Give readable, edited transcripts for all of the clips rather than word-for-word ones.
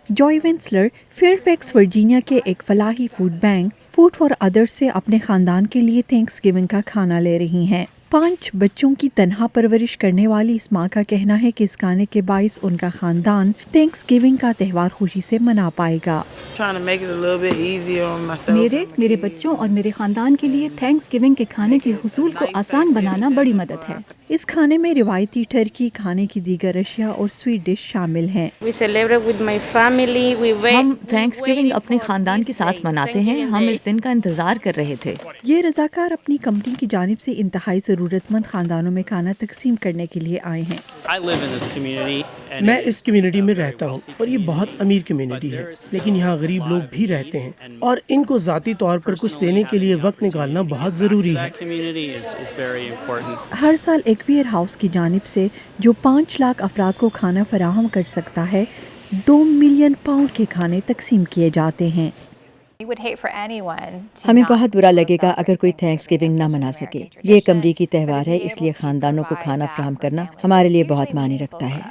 Joy वेंसलर Fairfax Virginia के एक फलाही food bank food for others से अपने खानदान के लिए थैंक्स गिविंग का खाना ले रही हैं। 5 बच्चों की तनहा परवरिश करने वाली इस माँ का कहना है कि इस खाने के बाइस उनका खानदान थैंक्स गिविंग का त्यौहार खुशी से मना पाएगा। मेरे बच्चों और मेरे खानदान के लिए थैंक्स गिविंग के खाने के हुसूल को आसान बनाना बड़ी मदद है। इस खाने में रिवायती टर्की खाने की दीगर अशिया और स्वीट डिश शामिल हैं। हम थैंक्स गिविंग अपने खानदान के साथ मनाते हैं। हम इस दिन का इंतजार कर रहे थे। ये रजाकार अपनी कंपनी की जानिब से इंतहाई ज़रूरतमंद खानदानों में खाना तकसीम करने के लिए आए हैं। मैं इस कम्युनिटी में रहता हूँ और ये बहुत अमीर कम्युनिटी है, लेकिन यहाँ गरीब लोग भी रहते हैं और इनको ज़ाती तौर पर कुछ देने के लिए वक्त निकालना बहुत ज़रूरी है। हर साल एक वेयर हाउस की जानिब से जो 5 लाख अफराद को खाना फराहम कर सकता है, 2 मिलियन पाउंड के खाने तकसीम किए जाते हैं। हमें बहुत बुरा लगेगा अगर कोई थैंक्स गिविंग ना मना सके। ये एक अमरीकी त्यौहार है, इसलिए खानदानों को खाना फराहम करना हमारे लिए बहुत मायने रखता है।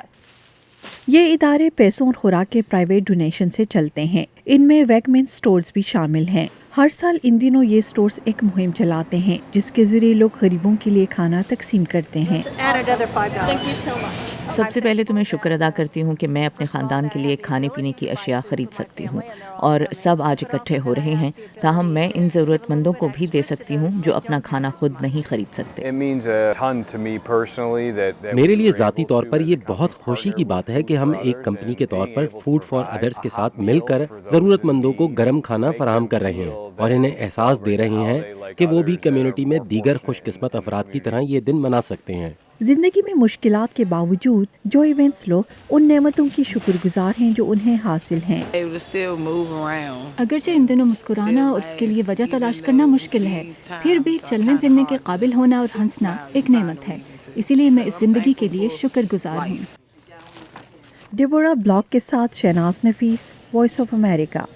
ये इदारे पैसों और खुराक के प्राइवेट डोनेशन से चलते हैं। इनमें वैकमेन स्टोर्स भी शामिल हैं। हर साल इन दिनों ये स्टोर्स एक मुहिम चलाते हैं जिसके जरिए लोग गरीबों के लिए खाना तकसीम करते हैं। सबसे पहले तो मैं शुक्र अदा करती हूँ कि मैं अपने ख़ानदान के लिए खाने पीने की अशिया ख़रीद सकती हूँ और सब आज इकट्ठे हो रहे हैं। ताहम मैं इन ज़रूरतमंदों को भी दे सकती हूँ जो अपना खाना खुद नहीं खरीद सकते। मेरे लिए ज़ाती तौर पर ये बहुत खुशी की बात है कि हम एक कंपनी के तौर पर फूड फॉर अदर्स के साथ मिलकर ज़रूरतमंदों को गर्म खाना फराहम कर रहे हैं और इन्हें एहसास दे रहे हैं कि वो भी कम्युनिटी में दीगर खुशकिस्मत अफराद की तरह ये दिन मना सकते हैं। जिंदगी में मुश्किलात के बावजूद जॉय वेंसलो उन नेमतों की शुक्रगुजार हैं जो उन्हें हासिल हैं। अगरचे इन दिनों मुस्कुराना और इसके लिए वजह तलाश करना मुश्किल है, फिर भी चलने फिरने के काबिल होना और हंसना एक नेमत है। इसीलिए मैं इस जिंदगी के लिए शुक्रगुजार हूँ। डेबोरा ब्लॉक के साथ शहनाज नफीस, वॉइस ऑफ अमेरिका।